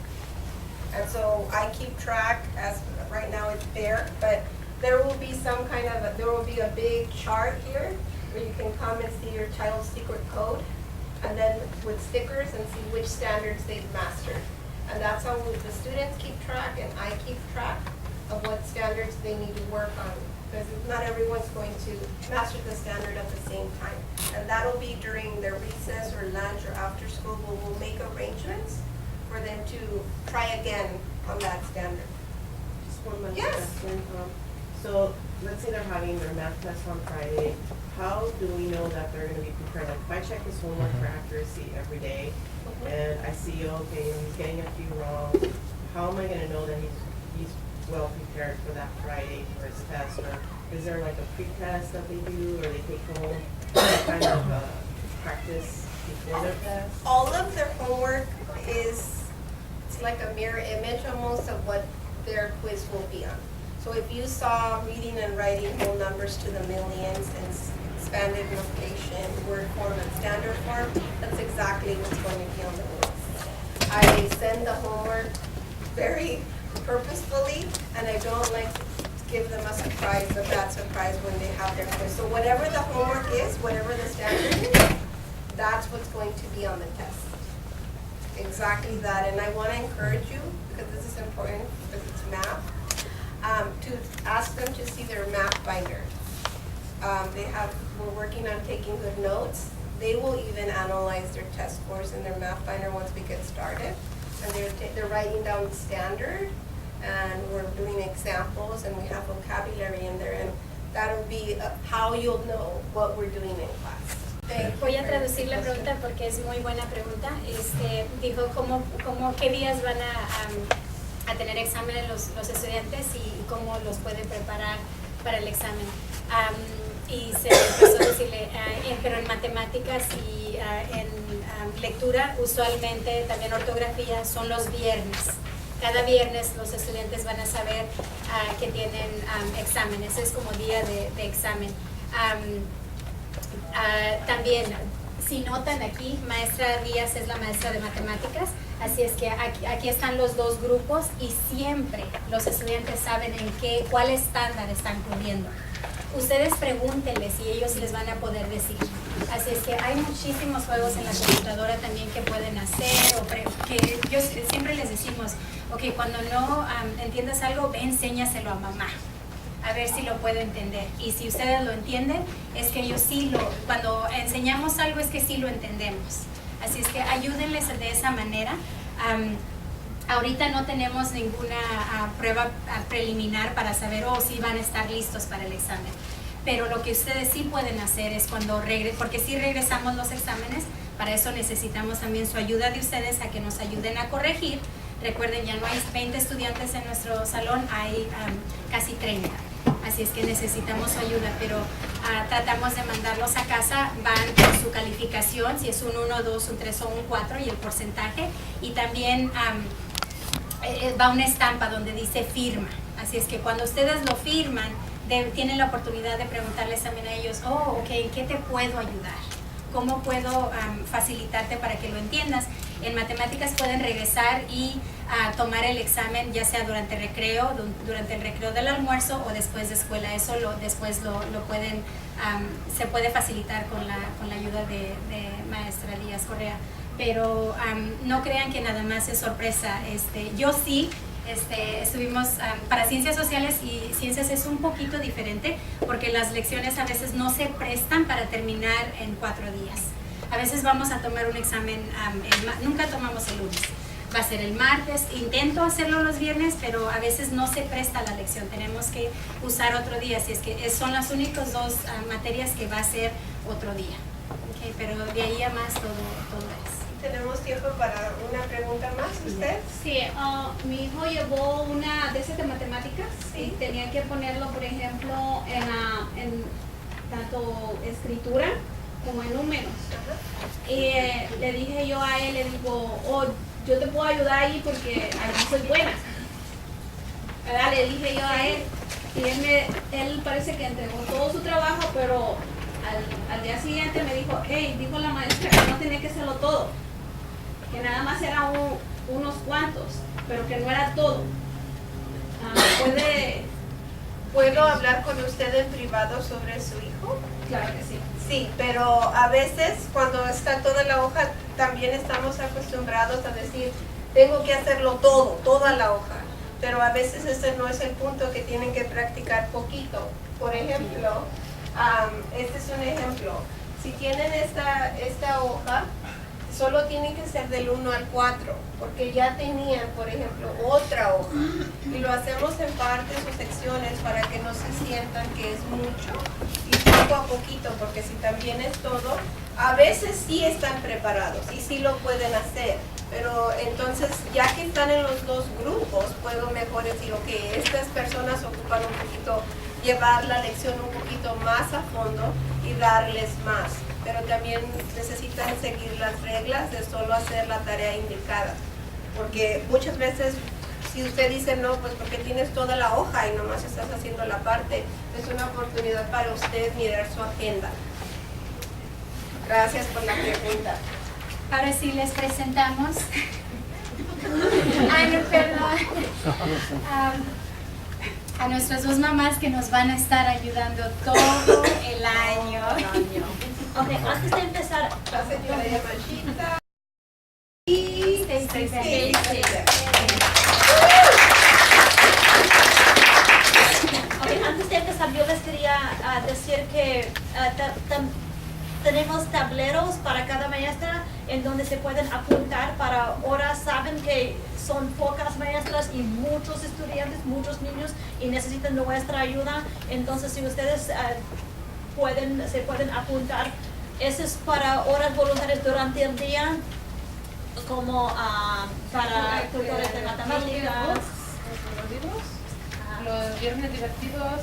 And so I keep track, as right now it's there, but there will be there will be a big chart here where you can come and see your child's secret code, and then with stickers and see which standards they've mastered. And that's how the students keep track, and I keep track of what standards they need to work on because not everyone's going to master the standard at the same time. And that'll be during their recess or lunch or after school, where we'll make arrangements for them to try again on that standard. Just one last Yes. question. So let's say they're having their math test on Friday. How do we know that they're going to be prepared? Like if I check his homework for accuracy every day, and I see, okay, he's getting a few wrong, how am I going to know that he's well prepared for that Friday for his test? Or is there like a pre-test that they do, or they take home kind of practice before their test? All of their homework is, it's like a mirror image almost of what their quiz will be on. So if you saw reading and writing whole numbers to the millions and expanded notation, word form and standard form, that's exactly what's going to be on the list. I send the homework very purposefully, and I don't like to give them a surprise, a bad surprise when they have their quiz. So whatever the homework is, whatever the standard is, that's what's going to be on the test. Exactly that, and I want to encourage you, because this is important, because it's math, to ask them to see their math binder. We're working on taking good notes. They will even analyze their test scores in their math binder once we get started. And they're writing down standard, and we're doing examples, and we have vocabulary in there, and that'll be how you'll know what we're doing in class. Voy a traducir la pregunta porque es muy buena pregunta. Dijo qué días van a tener exámenes los estudiantes y cómo los puede preparar para el examen. Y se empezó a decirle, pero en matemáticas y en lectura, usualmente también ortografía, son los viernes. Cada viernes los estudiantes van a saber que tienen exámenes, es como día de examen. También, si notan aquí, maestra Díaz es la maestra de matemáticas, así es que aquí están los dos grupos y siempre los estudiantes saben cuál estándar están cubriendo. Ustedes pregúntenles y ellos les van a poder decir. Así es que hay muchísimos juegos en la computadora también que pueden hacer, que yo siempre les decimos, ok, cuando no entiendas algo, ve, enséñaselo a mamá, a ver si lo puede entender. Y si ustedes lo entienden, es que ellos cuando enseñamos algo es que sí lo entendemos. Así es que ayúdenles de esa manera. Ahorita no tenemos ninguna prueba preliminar para saber si van a estar listos para el examen. Pero lo que ustedes sí pueden hacer es cuando porque si regresamos los exámenes, para eso necesitamos también su ayuda de ustedes a que nos ayuden a corregir. Recuerden, ya no hay 20 estudiantes en nuestro salón, hay casi 30. Así es que necesitamos su ayuda, pero tratamos de mandarlos a casa, van con su calificación, si es un 1, 2, un 3 o un 4 y el porcentaje. Y también va una estampa donde dice firma. Así es que cuando ustedes lo firman, tienen la oportunidad de preguntarles también a ellos, ok, ¿en qué te puedo ayudar? ¿Cómo puedo facilitarte para que lo entiendas? En matemáticas pueden regresar y tomar el examen, ya sea durante el recreo del almuerzo o después de escuela. Eso después lo pueden, se puede facilitar con la ayuda de maestra Díaz Correa. Pero no crean que nada más es sorpresa. Yo sí. Estuvimos para ciencias sociales y ciencias es un poquito diferente porque las lecciones a veces no se prestan para terminar en 4 días. A veces vamos a tomar un examen, nunca tomamos el lunes, va a ser el martes, intento hacerlo los viernes, pero a veces no se presta la lección, tenemos que usar otro día, así es que son las únicas 2 materias que va a ser otro día. Okay, pero de ahí a más todo es. ¿Tenemos tiempo para una pregunta más, usted? Sí, mi hijo llevó una de esas de matemáticas y tenía que ponerlo, por ejemplo, en tanto escritura como en números. Y le dije yo a él, le digo, yo te puedo ayudar ahí porque ahí soy buena. ¿Verdad? Le dije yo a él y él parece que entregó todo su trabajo, pero al día siguiente me dijo, dijo la maestra que no tenía que hacerlo todo, que nada más eran unos cuantos, pero que no era todo. ¿Puedo hablar con usted en privado sobre su hijo? Claro que sí. Sí, pero a veces cuando está toda la hoja, también estamos acostumbrados a decir, tengo que hacerlo todo, toda la hoja. pero a veces ese no es el punto, que tienen que practicar poquito. Por ejemplo, este es un ejemplo. Si tienen esta hoja, solo tienen que ser del 1 al 4, porque ya tenían, por ejemplo, otra hoja. Y lo hacemos en partes o secciones para que no se sientan que es mucho, y poco a poquito, porque si también es todo, a veces sí están preparados y sí lo pueden hacer. Pero entonces, ya que están en los dos grupos, puedo mejor decir, ok, estas personas ocupan un poquito, llevar la lección un poquito más a fondo y darles más. Pero también necesitan seguir las reglas de solo hacer la tarea indicada. Porque muchas veces, si usted dice no, pues porque tienes toda la hoja y nomás estás haciendo la parte, es una oportunidad para usted mirar su agenda. Gracias por la pregunta. Ahora sí les presentamos ay, no, perdón. A nuestras dos mamás que nos van a estar ayudando todo el año. Ok, antes de empezar, La señora Yamashita y Stacy. okay, antes de empezar, yo les quería decir que tenemos tableros para cada maestra en donde se pueden apuntar para horas. Saben que son pocas maestras y muchos estudiantes, muchos niños, y necesitan nuestra ayuda. Entonces, si ustedes se pueden apuntar, eso es para horas voluntarias durante el día, como para tutores de matemáticas. Los viernes divertidos,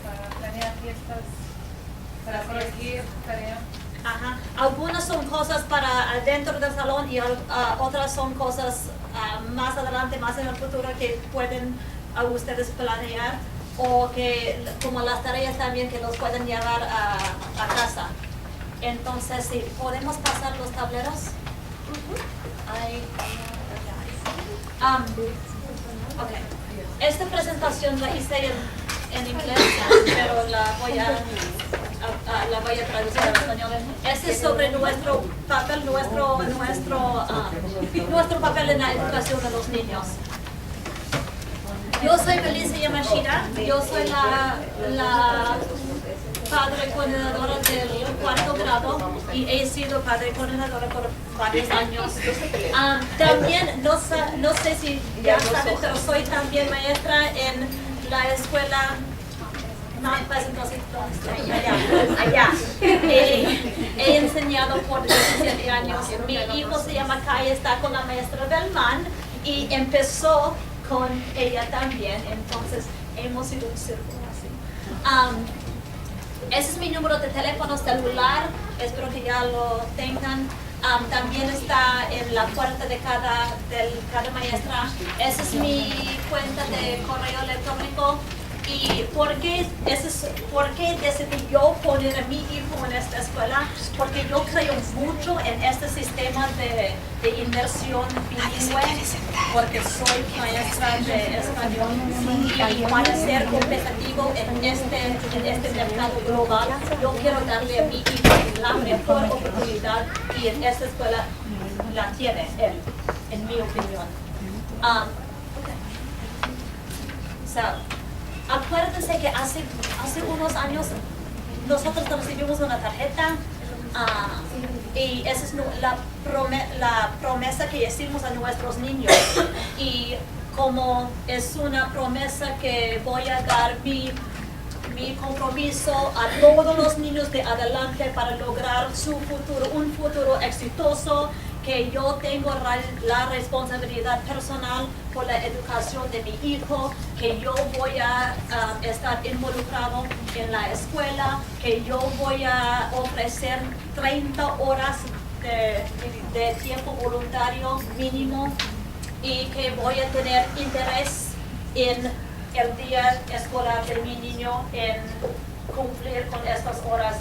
para planear fiestas, para corregir tareas. Ajá. Algunas son cosas para dentro del salón y otras son cosas más adelante, más en el futuro, que pueden ustedes planear, o que como las tareas también que los pueden llevar a casa. Entonces, sí, ¿podemos pasar los tableros? Okay. Esta presentación la hice en inglés, pero la voy a traducir al español. Este es sobre nuestro papel, nuestro papel en la educación de los niños. Yo soy Melissa Yamashita, yo soy la padre coordinadora del 4º grado y he sido padre coordinadora por varios años. También, no sé si ya saben, pero soy también maestra en la escuela. No, pues entonces, allá. He enseñado por 17 años. Mi hijo se llama Kai, está con la maestra Belman y empezó con ella también. Entonces, hemos sido un círculo así. Ese es mi número de teléfono celular, espero que ya lo tengan. También está en la puerta de cada maestra. Esa es mi cuenta de correo electrónico. ¿Y por qué decidí yo poner a mi hijo en esta escuela? Porque yo creo mucho en este sistema de inversión bilingüe, porque soy maestra de español y para ser competitivo en este mercado global, yo quiero darle a mi hijo la mejor oportunidad, y en esta escuela la tiene él, en mi opinión. Acuérdense que hace unos años nosotros recibimos una tarjeta y esa es la promesa que hicimos a nuestros niños, y como es una promesa que voy a dar mi compromiso a todos los niños de Adelante para lograr su futuro, un futuro exitoso, que yo tengo la responsabilidad personal por la educación de mi hijo, que yo voy a estar involucrado en la escuela, que yo voy a ofrecer 30 horas de tiempo voluntario mínimo, y que voy a tener interés en el día escolar de mi niño, en cumplir con estas horas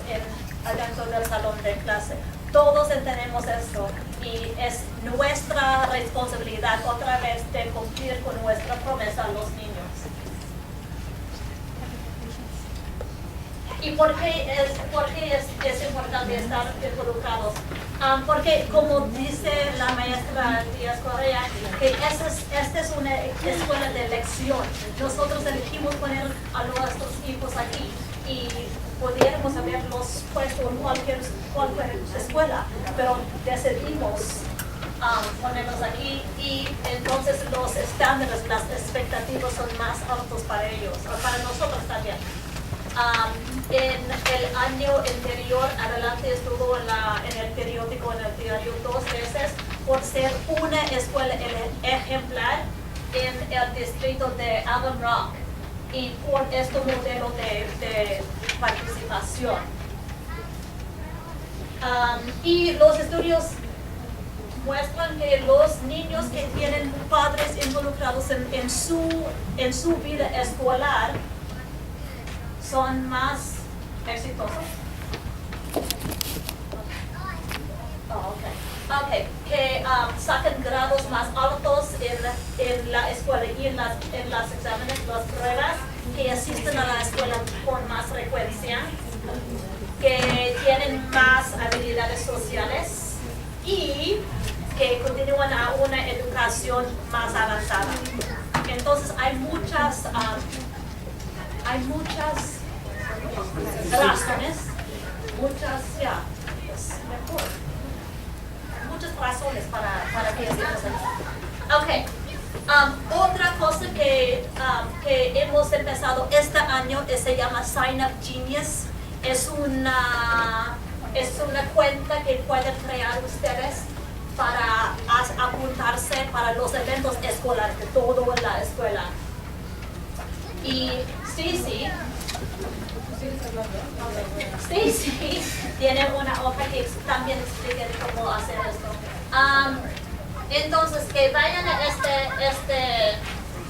adentro del salón de clase. Todos entendemos esto, y es nuestra responsabilidad otra vez de cumplir con nuestra promesa a los niños. ¿Y por qué es importante estar involucrados? Porque como dice la maestra Díaz Correa, que esta es una escuela de elección. Nosotros elegimos poner a nuestros hijos aquí y pudiéramos haberlos puesto en cualquier escuela, pero decidimos ponerlos aquí y entonces los estándares, las expectativas son más altos para ellos, o para nosotros también. En el año anterior, Adelante estuvo en el periódico, en el diario 2 veces por ser una escuela ejemplar en el distrito de Allen Rock y por este modelo de participación. Y los estudios muestran que los niños que tienen padres involucrados en su vida escolar son más exitosos. Que sacan grados más altos en la escuela y en las exámenes, las pruebas, que asisten a la escuela con más frecuencia, que tienen más habilidades sociales y que continúan a una educación más avanzada. Entonces hay muchas razones, muchas razones para que estemos aquí. Otra cosa que hemos empezado este año se llama Sign Up Genius. Es una cuenta que pueden crear ustedes para apuntarse para los eventos escolares de todo en la escuela. Y Stacy tiene una hoja que también explica cómo hacer esto. Entonces, que vayan a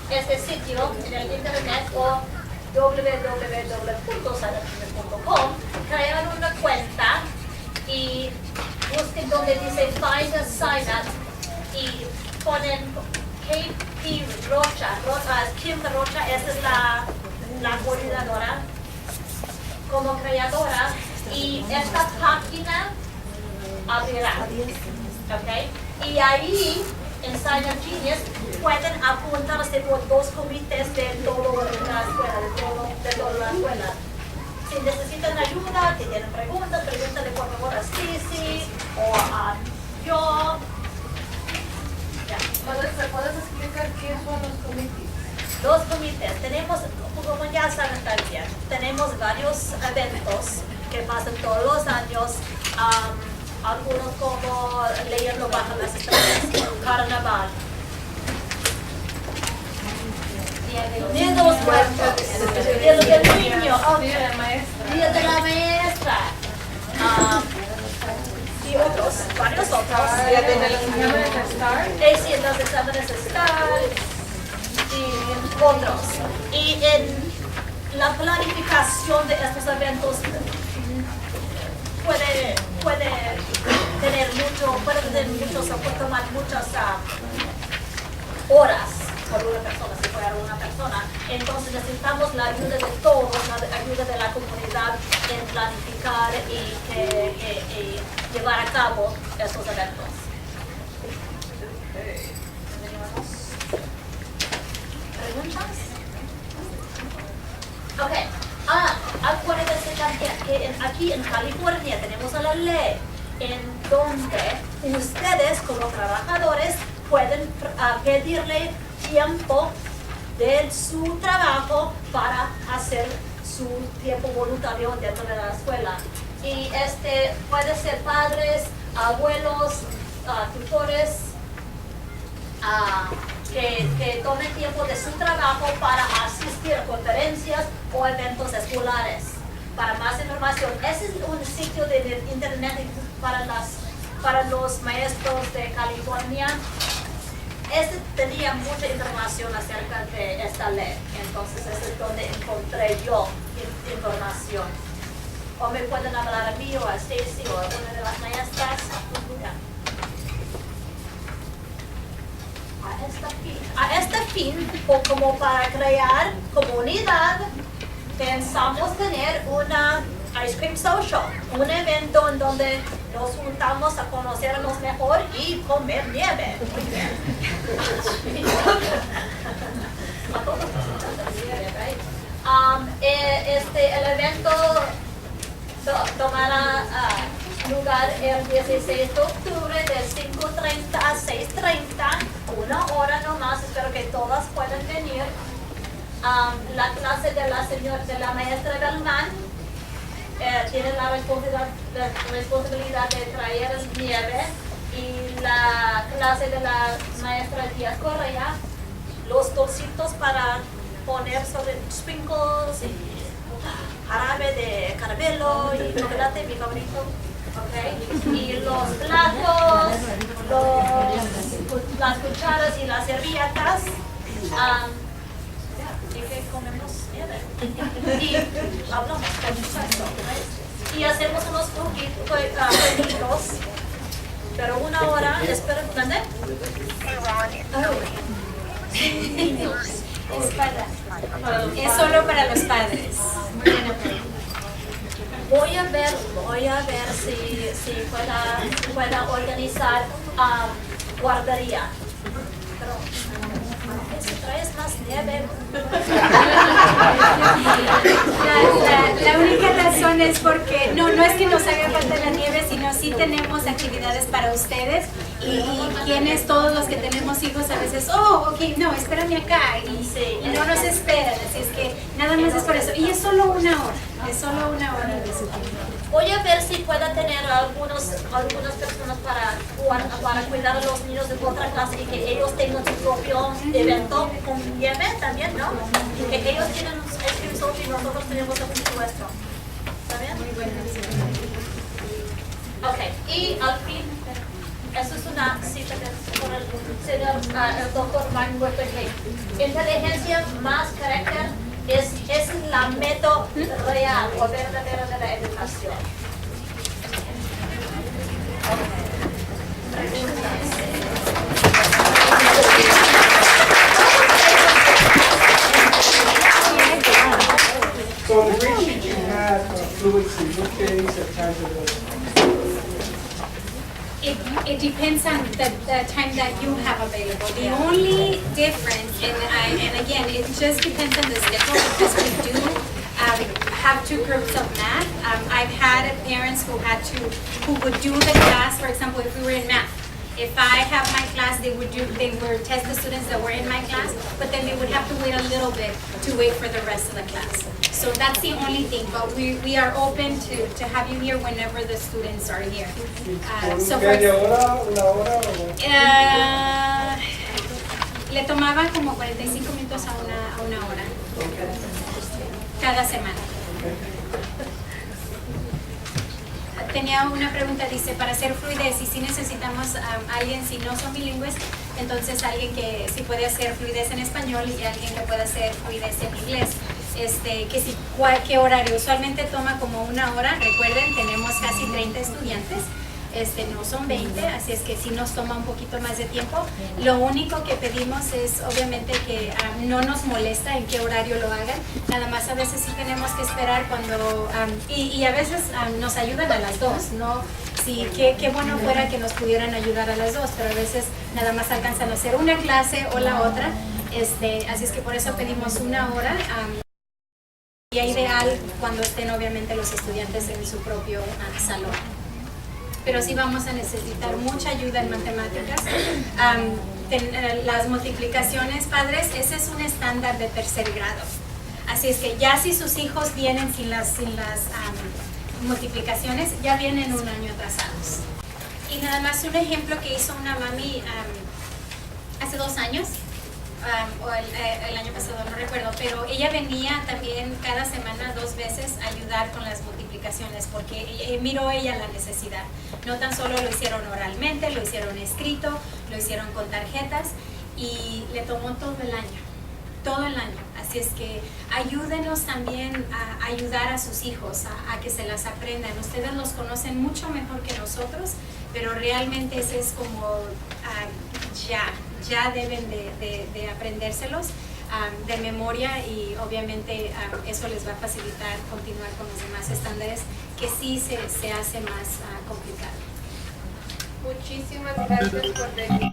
este sitio en el internet o www.signup.com, crean una cuenta y busquen donde dice Find a Sign Up y ponen KP Rocha. Kim Rocha, esa es la coordinadora como creadora, y esta página abrirá. ¿Okay? Y ahí en Sign Up Genius pueden apuntarse por 2 comités de toda la escuela, de toda la escuela. Si necesitan ayuda, si tienen preguntas, pregúntale por favor a Stacy o a yo. ¿Puedes explicar qué son los comités? Los comités, tenemos, como ya saben también, tenemos varios eventos que pasan todos los años. Algunos como leerlo bajo las estrellas, carnaval, Día de los Muertos, Día del Niño, Día de la Maestra, y varios otros. ¿En los exámenes STAR? Sí, en los exámenes STAR y otros. Y en la planificación de estos eventos puede tomar muchas horas por una persona, si fuera una persona. Entonces necesitamos la ayuda de todos, la ayuda de la comunidad en planificar y llevar a cabo estos eventos. ¿Preguntas? Ok. Acuérdense también que aquí en California tenemos la ley en donde ustedes como trabajadores pueden pedirle tiempo de su trabajo para hacer su tiempo voluntario dentro de la escuela. Y puede ser padres, abuelos, tutores, que tomen tiempo de su trabajo para asistir a conferencias o eventos escolares. Para más información, ese es un sitio de internet para los maestros de California. Tenía mucha información acerca de esta ley, entonces ese es donde encontré yo información. O me pueden hablar a mí o a Stacy o a una de las maestras. A este fin, o como para crear comunidad, pensamos tener una Ice Cream Social, un evento en donde nos juntamos a conocernos mejor y comer nieve. Muy bien. A todos nos encanta la nieve, right? El evento tomará lugar el 16 de octubre de 5:30 a 6:30, 1 hora nomás, espero que todas puedan venir. La clase de la maestra Belmán tiene la responsabilidad de traer nieve, y la clase de la maestra Díaz Correa, los dulcitos para poner sobre sprinkles y jarabe de caramelo y chocolate, mi favorito. Okay. Y los platos, las cucharas y las servilletas. Y que comemos nieve. Y hablamos, por supuesto. Y hacemos unos jueguitos. Pero 1 hora, espero, ¿dónde? Es solo para los padres. Voy a ver si pueda organizar guardería. Pero si traes más nieve. La única razón es porque no es que nos haga falta la nieve, sino sí tenemos actividades para ustedes, y quienes, todos los que tenemos hijos, a veces, ok, no, espérame acá, y no nos esperan, así es que nada más es por eso, y es solo 1 hora, de su tiempo. Voy a ver si pueda tener algunas personas para cuidar a los niños de otra clase y que ellos tengan su propio evento con nieve también, ¿no? Y que ellos tienen inscripción y nosotros tenemos el nuestro. ¿Está bien? Muy buena Ok, y al fin, eso es una cita con el señor, el doctor Van Wetterheim. Inteligencia más carácter es la meta real o verdadera de la educación. So on the grade sheet you had fluency, which days and times of the It depends on the time that you have available. The only difference, and again, it just depends on the schedule, because we do have 2 groups of math. I've had parents who would do the class, for example, if we were in math. If I have my class, they would test the students that were in my class, but then they would have to wait a little bit to wait for the rest of the class. So that's the only thing, but we are open to have you here whenever the students are here. Le tomaba como 45 minutos a una hora cada semana. Tenía una pregunta, dice, para hacer fluidez, y si necesitamos alguien, si no son bilingües, entonces alguien que sí puede hacer fluidez en español y alguien que pueda hacer fluidez en inglés. ¿Qué horario? Usualmente toma como 1 hora. Recuerden, tenemos casi 30 estudiantes. No son 20, así es que sí nos toma un poquito más de tiempo. Lo único que pedimos es obviamente que no nos molesta en qué horario lo hagan, nada más a veces sí tenemos que esperar cuando, y a veces nos ayudan a las dos, ¿no? Sí, qué bueno fuera que nos pudieran ayudar a las dos, pero a veces nada más alcanzan a hacer una clase o la otra, así es que por eso pedimos 1 hora. Y es ideal cuando estén obviamente los estudiantes en su propio salón. Pero sí vamos a necesitar mucha ayuda en matemáticas. Las multiplicaciones, padres, ese es un estándar de 3er grado. Así es que ya si sus hijos vienen sin las multiplicaciones, ya vienen 1 año atrasados. Y nada más un ejemplo que hizo una mami hace 2 años, o el año pasado, no recuerdo, pero ella venía también cada semana 2 veces a ayudar con las multiplicaciones porque miró ella la necesidad. No tan solo lo hicieron oralmente, lo hicieron escrito, lo hicieron con tarjetas y le tomó todo el año. Así es que ayúdenos también a ayudar a sus hijos a que se las aprendan. Ustedes los conocen mucho mejor que nosotros, pero realmente ese es como ya deben de aprendérselos de memoria y obviamente eso les va a facilitar continuar con los demás estándares que sí se hace más complicado. Muchísimas gracias por venir.